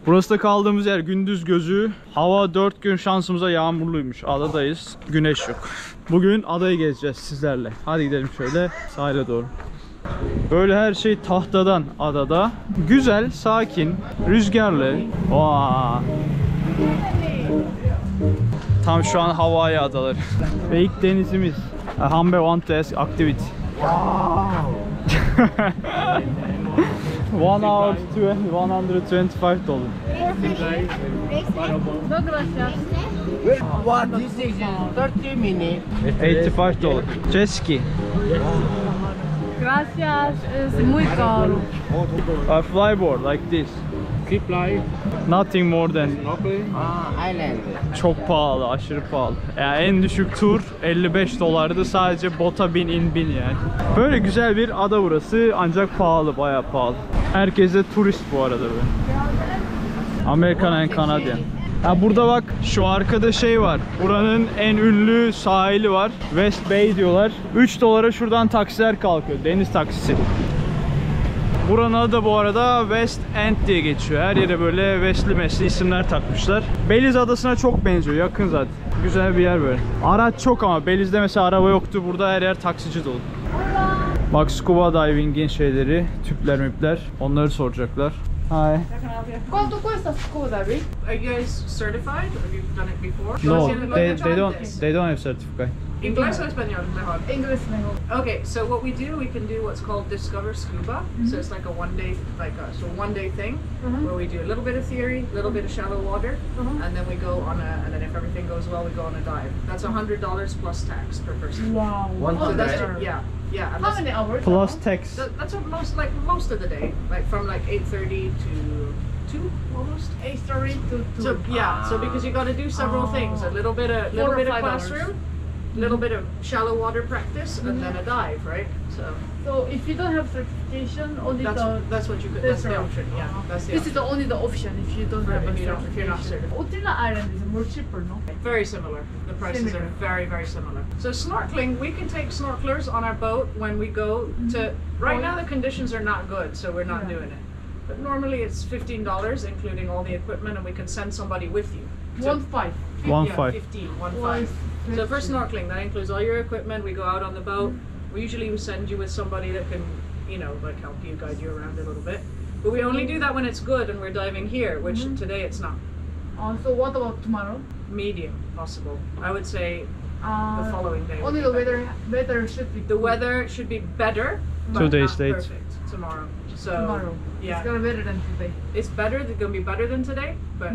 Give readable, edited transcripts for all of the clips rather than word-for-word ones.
Burası da kaldığımız yer gündüz gözü. Hava 4 gün şansımıza yağmurluymuş. Adadayız. Güneş yok. Bugün adayı gezeceğiz sizlerle. Hadi gidelim şöyle sahile doğru. Böyle her şey tahtadan adada. Güzel, sakin, rüzgarlı. Vaa. Tam şu an Hawaii adaları. Ve ilk denizimiz. Humber want to ask activity. $1 hour $125. No gracias. What this is 30 minutes. $85. Jet ski. Gracias. Es muy caro. A flyboard like this. Keep live. Nothing more than. Island. Çok pahalı, aşırı pahalı. Yani en düşük tur $55'dı. Sadece bota bin yani. Böyle güzel bir ada burası ancak pahalı, bayağı pahalı. Herkes de turist bu arada böyle. American and Canadian. Ha burada bak şu arkada şey var. Buranın en ünlü sahili var. West Bay diyorlar. $3 şuradan taksiler kalkıyor. Deniz taksisi. Buranın adı da bu arada West End diye geçiyor. Her yere böyle West'li isimler takmışlar. Belize adasına çok benziyor. Yakın zaten. Güzel bir yer böyle. Araç çok ama Belize'de mesela araba yoktu. Burada her yer taksici dolu. Bak scuba diving'in şeyleri, tüpler müpler. Onları soracaklar. Hi. ¿Cuánto cuesta scuba diving? Are you guys certified? Have you done it before? No, ¿Tienes they don't have certificate. Inglés o español mejor? Inglés mejor. Okay, so what we do, we can do what's called Discover Scuba. So it's like a one day thing where we do a little bit of theory, a little bit of shallow water, and then we go on and then if everything goes well, we go on a dive. That's $100 plus tax per person. Wow. One So that's dive. yeah. And How that's, many hours? Plus tax. that's what most of the day, like from like 8:30 to 2 almost. 8:30 to 2. So yeah, so because you got to do several things, a little bit of 4 or 5 classroom, a little bit of shallow water practice, and then a dive, right? So if you don't have certification, only That's what you could. That's the option. Yeah, that's the This option. is only the option if you don't have a If you're not certified. Utila Island is more cheaper, no? Very similar. The prices Similar. are very similar. So snorkeling, we can take snorkelers on our boat when we go to. Right now the conditions are not good, so we're not doing it. But normally it's $15, including all the equipment, and we can send somebody with you. So- 1.5. 1.5. 15. So for snorkeling, that includes all your equipment. We go out on the boat. We usually send you with somebody that can, like help you, guide you around a little bit. But we only do that when it's good and we're diving here, which today it's not. So what about tomorrow? Medium possible. I would say the following day. would Only be the better. weather should be The good. weather should be better, but 2 days not late. perfect tomorrow. So Tomorrow. yeah, It's gonna be better than today. it's better. It's gonna be better than today, but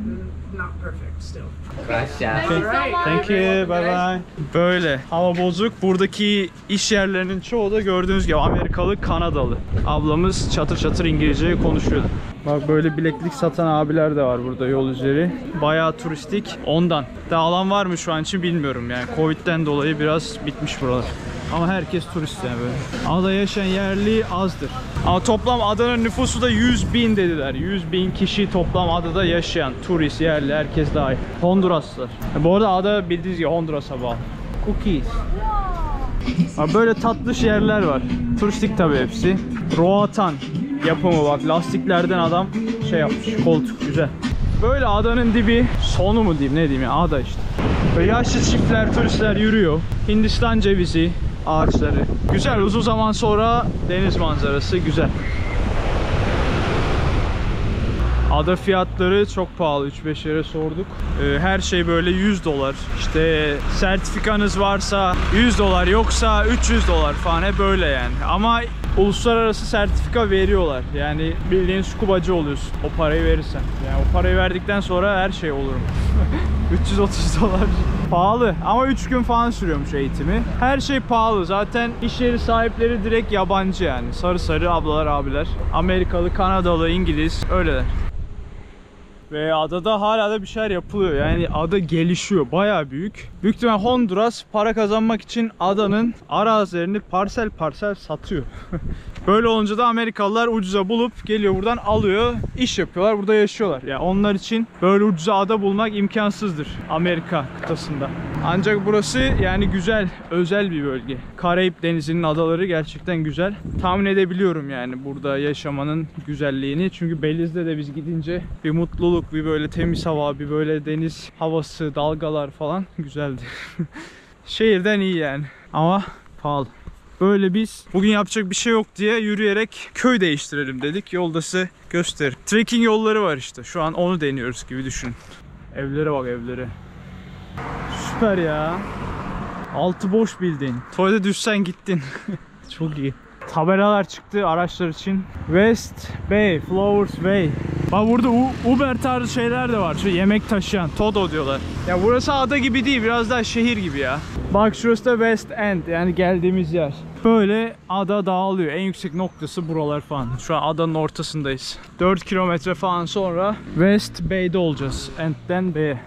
not perfect still. Gracias. Thank you so Alright. much. Thank you, bye bye. Böyle hava bozuk. Buradaki iş yerlerinin çoğu da gördüğünüz gibi Amerikalı, Kanadalı. Ablamız çatır çatır İngilizce konuşuyordu. Bak böyle bileklik satan abiler de var burada yol üzeri. Bayağı turistik. Ondan. Daha alan var mı şu an için bilmiyorum yani. Covid'den dolayı biraz bitmiş buralar. Ama herkes turist yani böyle. Adada yaşayan yerli azdır. Ama toplam adanın nüfusu da 100.000 dediler. 100.000 kişi toplam adada yaşayan. Turist, yerli, herkes dahil. Honduraslılar. Bu arada ada bildiğiniz gibi Honduras'a bağlı. Cookies. Böyle tatlış yerler var. Turistik tabii hepsi. Roatan yapımı bak. Lastiklerden adam şey yapmış. Koltuk güzel. Böyle adanın dibi sonu mu diyeyim ne diyeyim ya, ada işte. Böyle yaşlı çiftler, turistler yürüyor. Hindistan cevizi ağaçları. Güzel, uzun zaman sonra deniz manzarası güzel. Ada fiyatları çok pahalı. 3-5 yere sorduk. Her şey böyle $100. İşte sertifikanız varsa $100, yoksa $300 falan, hep böyle yani. Ama uluslararası sertifika veriyorlar. Yani bildiğin scubacı oluyorsun o parayı verirsen. Yani o parayı verdikten sonra her şey olur. $330. Pahalı ama 3 gün falan sürüyormuş eğitimi. Her şey pahalı. Zaten iş yeri sahipleri direkt yabancı yani. Sarı sarı ablalar, abiler. Amerikalı, Kanadalı, İngiliz öyleler. Ve adada hala da bir şeyler yapılıyor. Yani ada gelişiyor. Bayağı büyük. Büyük ihtimal Honduras para kazanmak için adanın arazilerini parsel parsel satıyor. Böyle olunca da Amerikalılar ucuza bulup geliyor buradan alıyor, iş yapıyorlar, burada yaşıyorlar. Yani onlar için böyle ucuza ada bulmak imkansızdır Amerika kıtasında. Ancak burası yani güzel, özel bir bölge. Karayip Denizi'nin adaları gerçekten güzel. Tahmin edebiliyorum yani burada yaşamanın güzelliğini. Çünkü Belize'de de biz gidince bir mutluluk soğukluk, bir böyle temiz hava, bir böyle deniz havası, dalgalar falan güzeldi. Şehirden iyi yani ama pahalı. Böyle biz bugün yapacak bir şey yok diye yürüyerek köy değiştirelim dedik. Yolda size göster. Trekking yolları var işte. Şu an onu deniyoruz gibi düşünün. Evlere bak, evlere. Süper ya. Altı boş bildiğin. Tuvalete düşsen gittin. Çok iyi. Tabelalar çıktı araçlar için. West Bay, Flowers Way. Bak burada Uber tarzı şeyler de var. Şu yemek taşıyan, Todo diyorlar. Ya burası ada gibi değil, biraz daha şehir gibi ya. Bak şurası da West End, yani geldiğimiz yer. Böyle ada dağılıyor. En yüksek noktası buralar falan. Şu an adanın ortasındayız. 4 kilometre falan sonra West Bay'de olacağız. End'den Bay'e.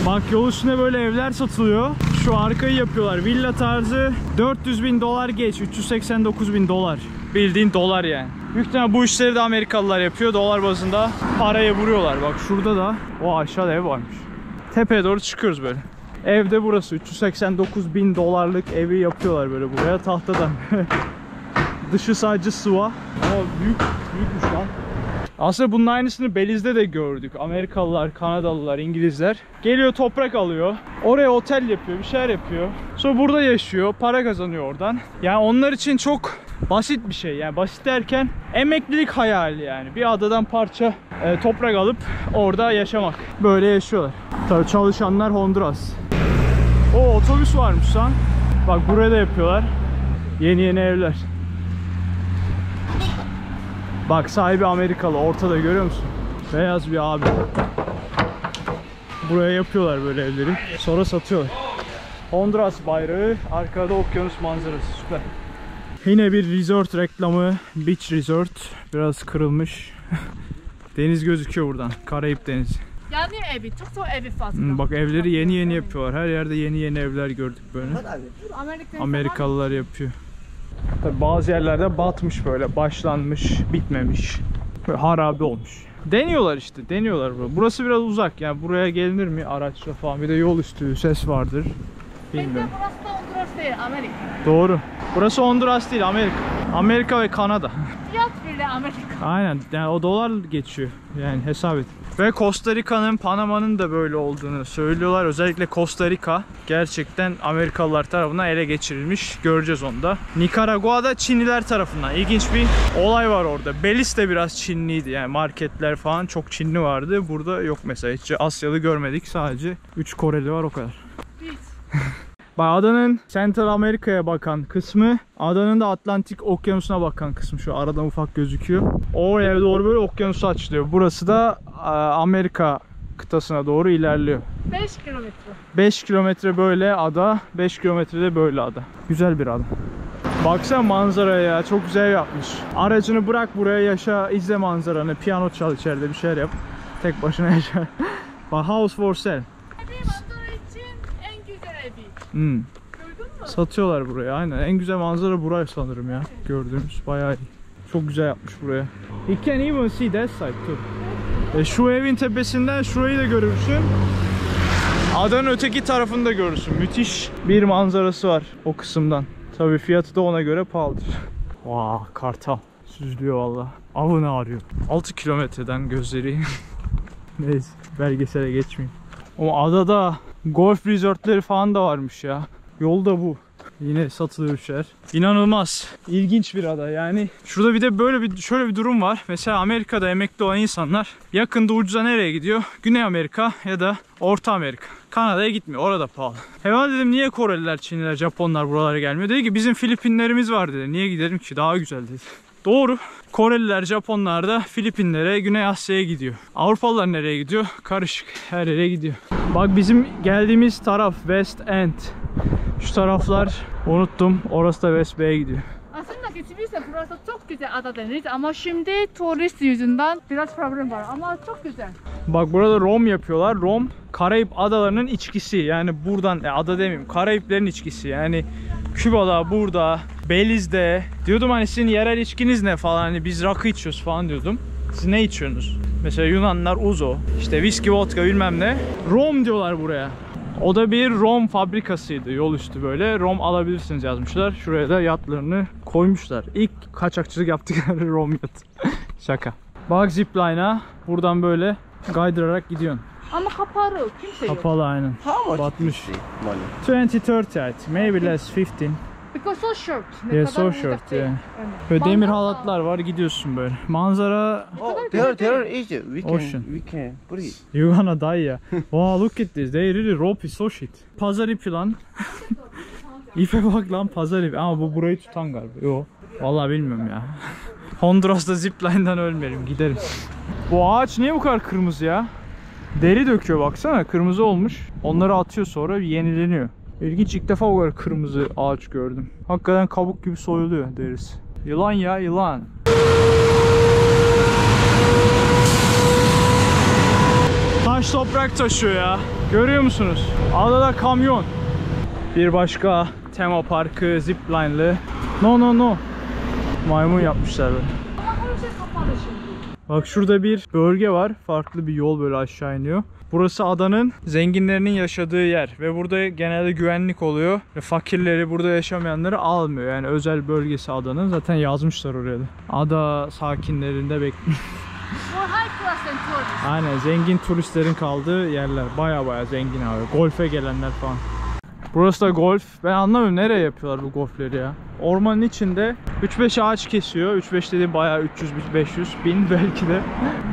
Bak yol üstüne böyle evler satılıyor. Şu arkayı yapıyorlar. Villa tarzı 400.000 dolar geç. 389.000 dolar. Bildiğin dolar yani. Büyük ihtimalle bu işleri de Amerikalılar yapıyor. Dolar bazında paraya vuruyorlar. Bak şurada da o aşağıda ev varmış. Tepeye doğru çıkıyoruz böyle. Evde burası 389.000 dolarlık evi yapıyorlar böyle buraya tahtadan. Dışı sadece sıva. Ama büyükmüş lan. Aslında bunun aynısını Beliz'de de gördük. Amerikalılar, Kanadalılar, İngilizler geliyor, toprak alıyor. Oraya otel yapıyor, bir şeyler yapıyor. Sonra burada yaşıyor, para kazanıyor oradan. Yani onlar için çok basit bir şey. Yani basit derken emeklilik hayali yani. Bir adadan parça toprak alıp orada yaşamak. Böyle yaşıyorlar. Tabii çalışanlar Honduras. O otobüs varmış lan. Bak buraya da yapıyorlar. Yeni evler. Bak sahibi Amerikalı, ortada görüyor musun? Beyaz bir abi. Buraya yapıyorlar böyle evleri. Sonra satıyorlar. Honduras bayrağı, arkada okyanus manzarası, süper. Yine bir resort reklamı. Beach Resort. Biraz kırılmış. Deniz gözüküyor buradan. Karayip Denizi. Yani evi, çok evi fazla. Bak evleri yeni yapıyorlar. Her yerde yeni evler gördük böyle. Amerikalılar yapıyor. Tabii bazı yerlerde batmış böyle, başlanmış, bitmemiş. Böyle harabe olmuş. Deniyorlar işte, deniyorlar burada. Burası biraz uzak yani, buraya gelinir mi araçla falan? Bir de yol üstü, ses vardır. Bilmiyorum. Burası da Honduras değil, Amerika. Doğru. Burası Honduras değil, Amerika. Amerika ve Kanada. Fiyat bile Amerika. Aynen, yani o dolar geçiyor yani, hesap et. Ve Costa Rica'nın, Panama'nın da böyle olduğunu söylüyorlar. Özellikle Costa Rica gerçekten Amerikalılar tarafından ele geçirilmiş. Göreceğiz onu da. Nikaragua'da Çinliler tarafından. İlginç bir olay var orada. Belize de biraz Çinliydi. Yani marketler falan çok Çinli vardı. Burada yok mesela. Hiç Asyalı görmedik. Sadece 3 Koreli var, o kadar. Bak adanın Central Amerika'ya bakan kısmı, adanın da Atlantik Okyanusu'na bakan kısmı şu aradan ufak gözüküyor. Oraya doğru böyle okyanusu açılıyor. Burası da Amerika kıtasına doğru ilerliyor. 5 kilometre. 5 kilometre böyle ada, 5 kilometrede böyle ada. Güzel bir ada. Baksana manzaraya ya, çok güzel yapmış. Aracını bırak buraya, yaşa, izle manzaranı, piyano çal içeride, bir şeyler yap. Tek başına yaşa. Bak, house for sale. Manzara için en güzel evi. Hmm. Gördün mü? Satıyorlar buraya, aynen. En güzel manzara burayı sanırım ya. Gördüğümüz bayağı iyi. Çok güzel yapmış buraya. You can even see that side too. Şu evin tepesinden şurayı da görürsün. Adanın öteki tarafını da görürsün. Müthiş bir manzarası var o kısımdan. Tabii fiyatı da ona göre pahalıdır. Vaa, kartal süzülüyor valla. Avını arıyor. 6 kilometreden gözleri. Neyse, belgesele geçmeyeyim. Ama adada golf resortları falan da varmış ya. Yolda bu. Yine satılıyor şeyler. İnanılmaz. İlginç bir ada yani. Şurada bir de şöyle bir durum var. Mesela Amerika'da emekli olan insanlar yakında ucuza nereye gidiyor? Güney Amerika ya da Orta Amerika. Kanada'ya gitmiyor. Orada pahalı. Hemen dedim, niye Koreliler, Çinliler, Japonlar buralara gelmiyor? Dedi ki bizim Filipinlerimiz var dedi. Niye gidelim ki? Daha güzel dedi. Doğru. Koreliler, Japonlar da Filipinlere, Güney Asya'ya gidiyor. Avrupalılar nereye gidiyor? Karışık. Her yere gidiyor. Bak bizim geldiğimiz taraf West End. Şu taraflar unuttum. Orası da West Bay'e gidiyor. Aslında geçmişte burası çok güzel ada deniz ama şimdi turist yüzünden biraz problem var ama çok güzel. Bak burada rom yapıyorlar. Rom Karayip adalarının içkisi. Yani buradan ada demeyeyim, Karayiplerin içkisi. Yani Küba'da, burada, Belize'de. Diyordum hani sizin yerel içkiniz ne falan, hani biz rakı içiyoruz falan diyordum. Siz ne içiyorsunuz? Mesela Yunanlar Uzo, işte viski, vodka bilmem ne. Rom diyorlar buraya. O da bir rom fabrikasıydı, yol üstü böyle. Rom alabilirsiniz yazmışlar. Şuraya da yatlarını koymuşlar. İlk kaçakçılık yaptıkları rom yatı. Şaka. Bak zipline'a buradan böyle kaydırarak gidiyorsun. Ama kapalı. Kimse yok. Kapalı aynen. How much Batmış. is this money? 20-30 I think. Maybe less 15. Because so short. Ne Yeah, kadar so uzak short, değil. yeah. Evet. Böyle demir Manzara- halatlar var, gidiyorsun böyle. Manzara. Oh, there is. We can Ocean. breathe. You gonna die ya. Wow, look at this. They really rope is so shit. Pazar ipi lan. İpe bak lan, pazar ipi. Ama bu burayı tutan galiba. Yo. Vallahi bilmiyorum ya. Honduras'ta zipline'dan ölmeyelim, gidelim. Bu ağaç niye bu kadar kırmızı ya? Deri döküyor baksana, kırmızı olmuş. Onları atıyor, sonra yenileniyor. İlginç, ilk defa bu kadar kırmızı ağaç gördüm. Hakikaten kabuk gibi soyuluyor derisi. Yılan ya, yılan. Taş toprak taşıyor ya. Görüyor musunuz? Adada kamyon. Bir başka tema parkı, zipline'lı. No. Maymun yapmışlar böyle. Ama her şey kapalı şimdi. Bak şurada bir bölge var. Farklı bir yol böyle aşağı iniyor. Burası adanın zenginlerinin yaşadığı yer. Ve burada genelde güvenlik oluyor. Ve fakirleri, burada yaşamayanları almıyor. Yani özel bölgesi adanın. Zaten yazmışlar oraya da. Ada sakinlerinde bekliyor. For high class and tourists. Aynen, zengin turistlerin kaldığı yerler. Baya zengin abi. Golfe gelenler falan. Burası da golf. Ben anlamıyorum, nereye yapıyorlar bu golfleri ya. Ormanın içinde 3-5 ağaç kesiyor. 3-5 dediğim bayağı 300-500 bin belki de.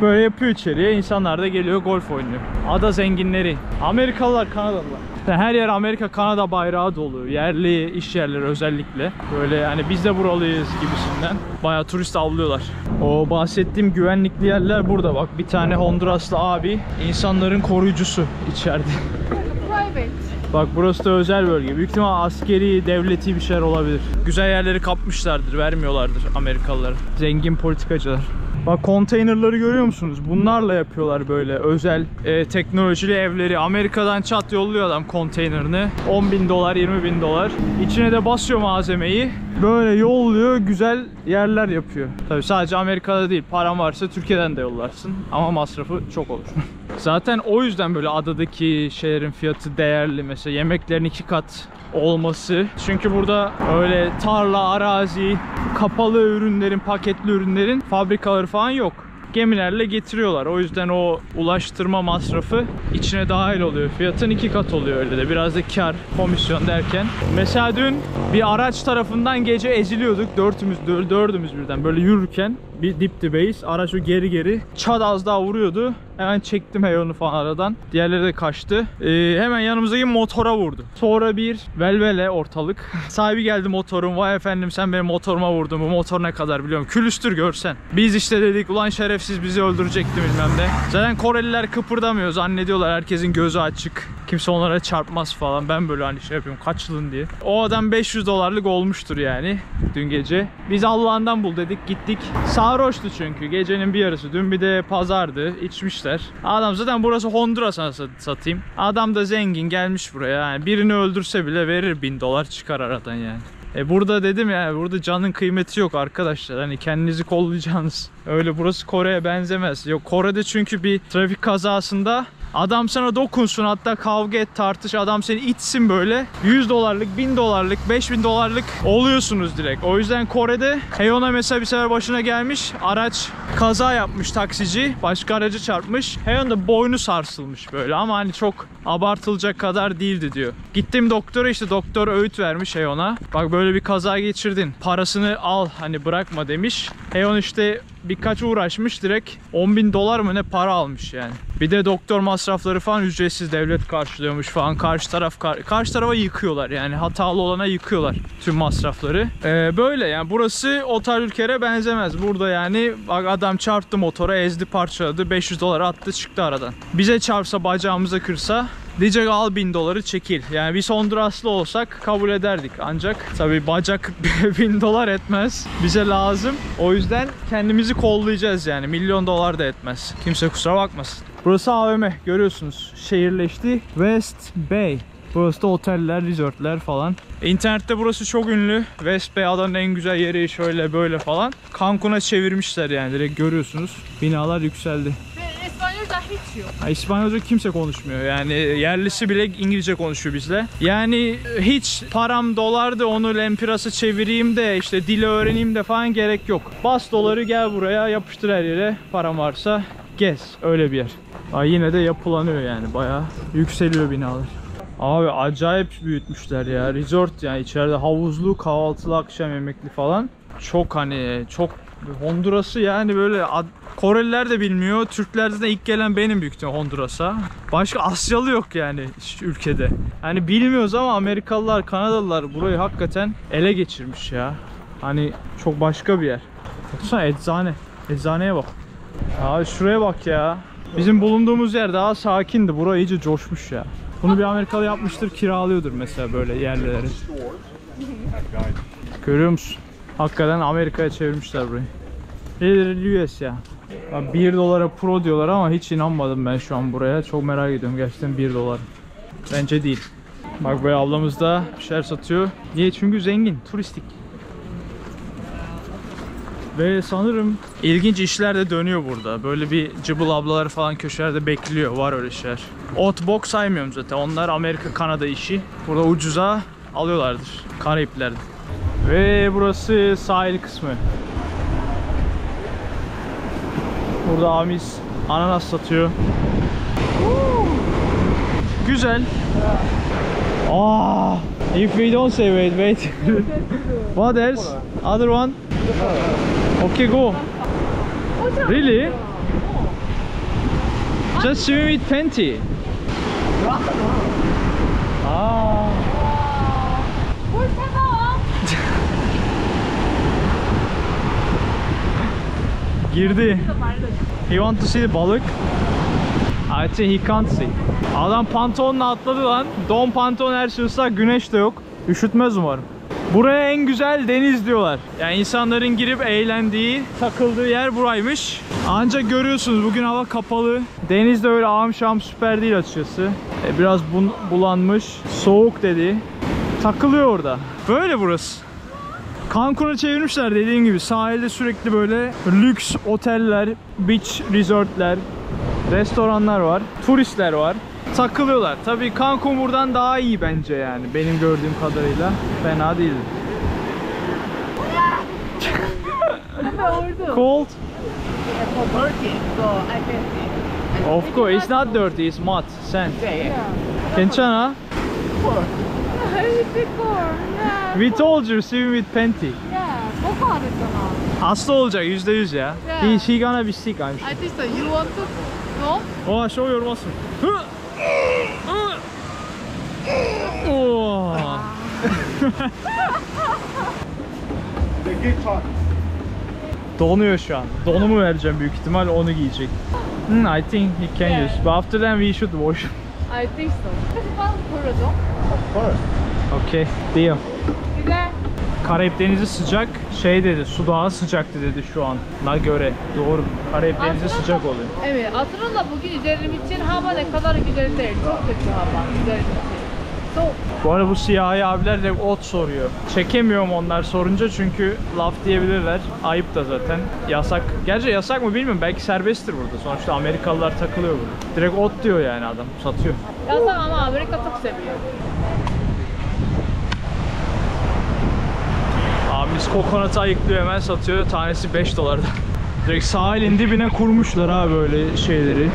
Böyle yapıyor içeriye. İnsanlar da geliyor, golf oynuyor. Ada zenginleri. Amerikalılar, Kanadalılar. Her yer Amerika, Kanada bayrağı dolu. Yerli iş yerleri özellikle. Böyle yani biz de buralıyız gibisinden. Bayağı turist avlıyorlar. O bahsettiğim güvenlikli yerler burada. Bak bir tane Honduraslı abi insanların koruyucusu içeride. Private. Bak burası da özel bölge. Büyük ihtimal askeri, devleti bir şeyler olabilir. Güzel yerleri kapmışlardır, vermiyorlardır Amerikalılara. Zengin politikacılar. Bak konteynerları görüyor musunuz? Bunlarla yapıyorlar böyle özel teknolojili evleri. Amerika'dan çat yolluyor adam konteynerini. 10.000 dolar, 20.000 dolar. İçine de basıyor malzemeyi. Böyle yolluyor, güzel yerler yapıyor. Tabii sadece Amerika'da değil. Paran varsa Türkiye'den de yollarsın. Ama masrafı çok olur. Zaten o yüzden böyle adadaki şeylerin fiyatı değerli. Mesela yemeklerin 2 kat olması. Çünkü burada öyle tarla, arazi, kapalı ürünlerin, paketli ürünlerin fabrikaları falan yok. Gemilerle getiriyorlar. O yüzden o ulaştırma masrafı içine dahil oluyor. Fiyatın 2 kat oluyor öyle de. Biraz da kar, komisyon derken. Mesela dün bir araç tarafından gece eziliyorduk. Dördümüz birden böyle yürürken. Bir dip dibeyiz. Araç o geri çat az daha vuruyordu. Hemen çektim Heyon'u falan aradan. Diğerleri de kaçtı. Hemen yanımızdaki motora vurdu. Sonra bir velvele ortalık. Sahibi geldi motorun. Vay efendim sen benim motoruma vurdun. Bu motor ne kadar biliyorum. Külüstür görsen. Biz işte dedik ulan şerefsiz bizi öldürecekti bilmem ne. Zaten Koreliler kıpırdamıyor. Zannediyorlar herkesin gözü açık. Kimse onlara çarpmaz falan. Ben böyle hani şey yapıyorum, kaçılın diye. O adam 500 dolarlık olmuştur yani dün gece. Biz Allah'ından bul dedik, gittik. Sarhoştu çünkü gecenin bir yarısı. Dün bir de pazardı, içmişler. Adam zaten burası Honduras anasını satayım. Adam da zengin gelmiş buraya. Yani birini öldürse bile verir 1000 dolar çıkar aradan yani. Burada dedim ya, burada canın kıymeti yok arkadaşlar. Hani kendinizi kollayacaksınız. Öyle burası Kore'ye benzemez. Yok Kore'de çünkü bir trafik kazasında adam sana dokunsun, hatta kavga et, tartış, adam seni itsin böyle 100 dolarlık, 1000 dolarlık, 5000 dolarlık oluyorsunuz direkt. O yüzden Kore'de Heyon'a mesela bir sefer başına gelmiş, araç kaza yapmış taksici, başka aracı çarpmış. Heyon da boynu sarsılmış böyle ama hani çok abartılacak kadar değildi diyor. Gittim doktora, işte doktor öğüt vermiş Heyon'a. Bak böyle bir kaza geçirdin, parasını al hani bırakma demiş. Heyon işte birkaç uğraşmış, direkt 10.000 dolar mı ne para almış yani. Bir de doktor masrafları falan ücretsiz, devlet karşılıyormuş falan. Karşı tarafa yıkıyorlar yani, hatalı olana yıkıyorlar tüm masrafları. Böyle yani burası o tarz ülkelere benzemez. Burada yani adam çarptı motora, ezdi, parçaladı, 500 dolar attı, çıktı aradan. Bize çarpsa, bacağımıza kırsa diyecek al 1000 doları çekil. Yani biz Honduraslı olsak kabul ederdik. Ancak tabii bacak 1000 dolar etmez. Bize lazım. O yüzden kendimizi kollayacağız yani. Milyon dolar da etmez. Kimse kusura bakmasın. Burası AVM. Görüyorsunuz. Şehirleşti. West Bay. Burası da oteller, resortlar falan. İnternette burası çok ünlü. West Bay adanın en güzel yeri, şöyle böyle falan. Cancun'a çevirmişler yani, direkt görüyorsunuz. Binalar yükseldi. İspanyolca hiç yok. İspanyolca kimse konuşmuyor. Yani yerlisi bile İngilizce konuşuyor bizle. Yani hiç param dolardı, onu lempirası çevireyim de işte dili öğreneyim de falan gerek yok. Bas doları, gel buraya, yapıştır her yere. Param varsa gez. Öyle bir yer. Yine de yapılanıyor yani, bayağı yükseliyor binalar. Abi acayip büyütmüşler ya. Resort yani, içeride havuzlu, kahvaltılı, akşam yemekli falan. Çok hani çok Honduras'ı yani böyle Koreliler de bilmiyor. Türklerde de ilk gelen benim büyük ihtimalle Honduras'a. Başka Asyalı yok yani ülkede. Hani bilmiyoruz ama Amerikalılar, Kanadalılar burayı hakikaten ele geçirmiş ya. Hani çok başka bir yer. Baksana eczane. Eczaneye bak. Abi şuraya bak ya. Bizim bulunduğumuz yer daha sakindi. Burası iyice coşmuş ya. Bunu bir Amerikalı yapmıştır, kiralıyordur mesela böyle yerleri. Görüyor musun? Hakikaten Amerika'ya çevirmişler burayı. Literally US ya. 1 dolara pro diyorlar ama hiç inanmadım ben şu an buraya. Çok merak ediyorum gerçekten 1 dolar. Bence değil. Bak böyle ablamız da bir şeyler satıyor. Niye? Çünkü zengin, turistik. Ve sanırım ilginç işler de dönüyor burada. Böyle bir cıbıl ablalar falan köşelerde bekliyor. Var öyle şeyler. Outbox saymıyorum zaten. Onlar Amerika, Kanada işi. Burada ucuza alıyorlardır. Karayipler'de. Ve burası sahil kısmı. Burada abimiz ananas satıyor. Güzel. If we don't say wait. What else? Other one? Okay, go. Really? Just swim with panty. Girdi. He want to see the balık. I think he can't see. Adam pantolonla atladı lan. Don pantolon, her şey ıslak, güneş de yok. Üşütmez umarım. Buraya en güzel deniz diyorlar. Yani insanların girip eğlendiği, takıldığı yer buraymış. Ancak görüyorsunuz bugün hava kapalı. Deniz de öyle ağam şam süper değil açıkçası. Biraz bulanmış. Soğuk dedi. Takılıyor orada. Böyle burası. Cancun'a çevirmişler dediğim gibi. Sahilde sürekli böyle lüks oteller, beach resortler, restoranlar var. Turistler var. Takılıyorlar. Tabii Cancun buradan daha iyi bence yani. Benim gördüğüm kadarıyla. Fena değil. Cold? Of course, it's not dirty, it's mud, sand. 괜찮아? We told you, swim with panty. Hasta olacak %100 ya. He gonna be sick, I'm sure. I think so. You want to go? Oha, çok yormasın. Donuyor şu an. Donumu vereceğim büyük ihtimal, onu giyecek. I think he can use. But after that we should wash. I think so. Of course. Okay, deal. Güzel. Karayip Denizi sıcak, şey dedi, su daha sıcaktı dedi şu ana göre. Doğru. Karayip Denizi sıcak oluyor. Evet, aslında bugün üzerim için hava ne kadar güzel değil. Çok kötü hava üzerim için. Bu arada bu siyahi abiler de ot soruyor. Çekemiyorum onlar sorunca çünkü laf diyebilirler. Ayıp da zaten. Yasak. Gerçi yasak mı bilmiyorum. Belki serbesttir burada. Sonuçta Amerikalılar takılıyor burada. Direkt ot diyor yani adam. Satıyor. Yasak ama Amerika çok seviyor. Abimiz kokonatı ayıklıyor, hemen satıyor. Tanesi 5 dolarda. Direkt sahilin dibine kurmuşlar ha böyle şeyleri.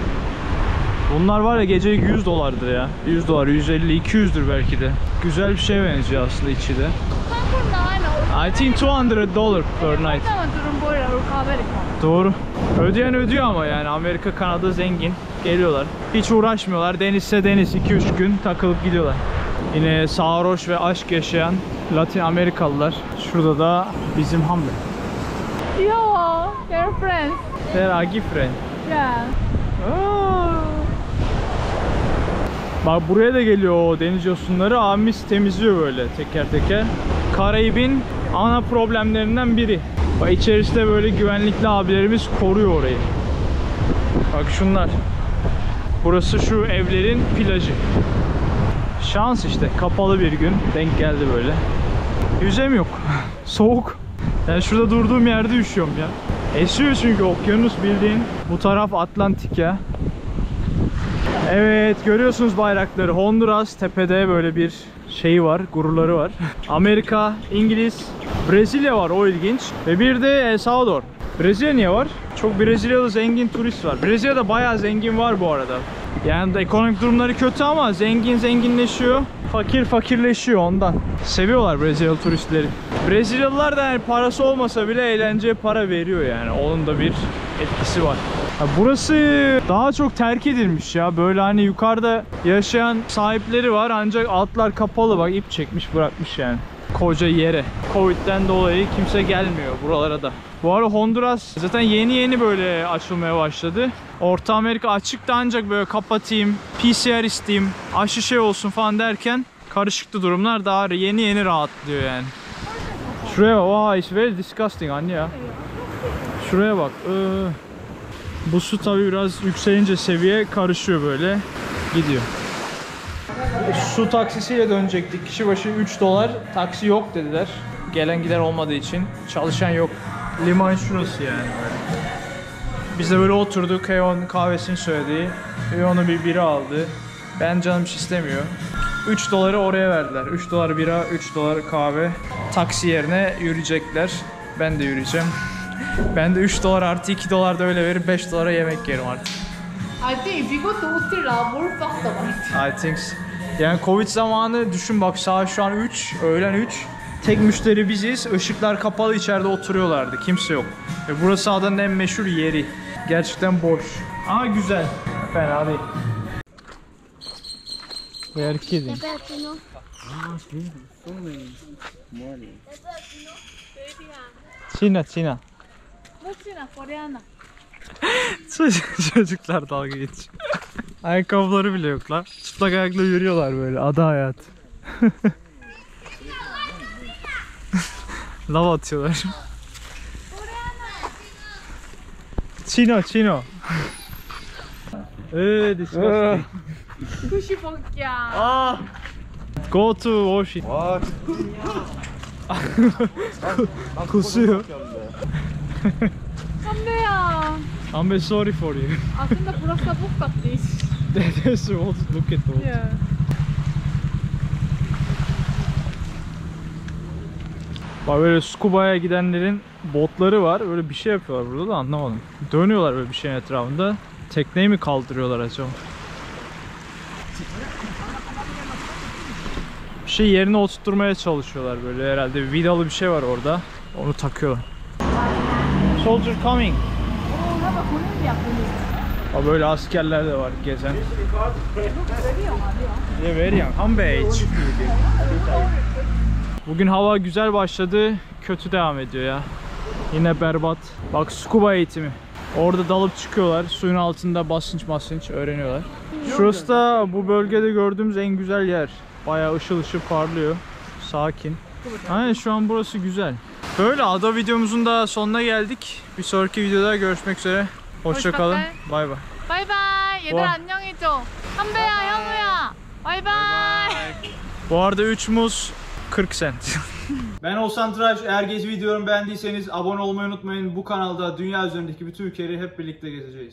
Bunlar var ya gecelik 100 dolardır ya. 100 dolar, 150, 200'dür belki de. Güzel bir şey benziyor aslında içi de. I think $200 per night. Doğru. Ödeyen ödüyor ama yani Amerika, Kanada zengin. Geliyorlar. Hiç uğraşmıyorlar. Denizse deniz, 2-3 gün takılıp gidiyorlar. Yine sarhoş ve aşk yaşayan Latin Amerikalılar. Şurada da bizim Hamle. Yo, they're friends. They're a good friend. Yeah. Bak buraya da geliyor o deniz yosunları. Abimiz temizliyor böyle teker teker. Karayip'in ana problemlerinden biri. Bak içerisinde böyle güvenlikli abilerimiz koruyor orayı. Bak şunlar. Burası şu evlerin plajı. Şans işte, kapalı bir gün denk geldi böyle. Yüzem yok. Soğuk. Yani şurada durduğum yerde üşüyorum ya. Esiyor çünkü okyanus bildiğin. Bu taraf Atlantik ya. Evet, görüyorsunuz bayrakları. Honduras tepede böyle bir şeyi var, gururları var. Amerika, İngiliz, Brezilya var, o ilginç. Ve bir de El Salvador. Brezilya niye var? Çok Brezilyalı zengin turist var. Brezilya'da bayağı zengin var bu arada. Yani ekonomik durumları kötü ama zengin zenginleşiyor. Fakir fakirleşiyor ondan. Seviyorlar Brezilyalı turistleri. Brezilyalılar da yani parası olmasa bile eğlenceye para veriyor yani. Onun da bir etkisi var. Ya burası daha çok terk edilmiş ya. Böyle hani yukarıda yaşayan sahipleri var ancak altlar kapalı, bak ip çekmiş bırakmış yani. Koca yere. Covid'den dolayı kimse gelmiyor buralara da. Bu arada Honduras zaten yeni böyle açılmaya başladı. Orta Amerika açıktı ancak böyle kapatayım, PCR isteyeyim, aşı şey olsun falan derken karışıktı durumlar, daha yeni rahatlıyor yani. Şuraya bak, wow, it's very disgusting anne ya. Şuraya bak. Bu su tabii biraz yükselince seviye karışıyor böyle gidiyor. Su taksisiyle dönecektik. Kişi başı 3 dolar. Taksi yok dediler. Gelen giden olmadığı için. Çalışan yok. Liman şurası yani böyle. Biz de böyle oturduk. Heon kahvesini söyledi. Heon'u bir bira aldı. Ben canım hiç istemiyor. 3 doları oraya verdiler. 3 dolar bira, 3 dolar kahve. Taksi yerine yürüyecekler. Ben de yürüyeceğim. Ben de 3 dolar artı 2 dolar da öyle verip 5 dolara yemek yerim artık. I think if you go to Uttira, more fucked up. I think so. Yani Covid zamanı düşün bak, saat şu an 3, öğlen 3. Tek müşteri biziz. Işıklar kapalı, içeride oturuyorlardı. Kimse yok. Ve burası adanın en meşhur yeri. Gerçekten boş. Ama güzel. Fena değil. They are kidding. Çina. Rusya'na, Koreana. Çocuklar dalga geçiyor. Ayakkabıları bile yok lan. Çıplak ayakla yürüyorlar böyle. Ada hayat. Lav atıyorlar. Çino. Disgusting. Kushi Pokya. Ah. Go to ocean. What? Kusuyor. 선배야. I'm sorry for you. 아근데 burası da bok 같지. That's what, look at that. Yeah. Bak böyle scuba'ya gidenlerin botları var. Öyle bir şey yapıyorlar burada da anlamadım. Dönüyorlar böyle bir şeyin etrafında. Tekneyi mi kaldırıyorlar acaba? Bir şey yerine oturtmaya çalışıyorlar böyle herhalde. Bir vidalı bir şey var orada. Onu takıyorlar. Soldier coming. Bak böyle askerler de var gezen. Yeah, very young. Humble age. Bugün hava güzel başladı, kötü devam ediyor ya. Yine berbat. Bak scuba eğitimi. Orada dalıp çıkıyorlar. Suyun altında basınç öğreniyorlar. Şurası da bu bölgede gördüğümüz en güzel yer. Bayağı ışıl parlıyor. Sakin. Aynen, şu an burası güzel. Böyle ada videomuzun da sonuna geldik. Bir sonraki videoda görüşmek üzere. Hoşça kalın. Bay bay. 바이바이. 얘들아 와. 안녕해줘. 한배야, 현우야. 바이바이. Bu arada 3 muz 40 cent. Ben Oğuzhan Tıraş. Eğer gezi videolarımı beğendiyseniz abone olmayı unutmayın. Bu kanalda dünya üzerindeki bütün ülkeleri hep birlikte gezeceğiz.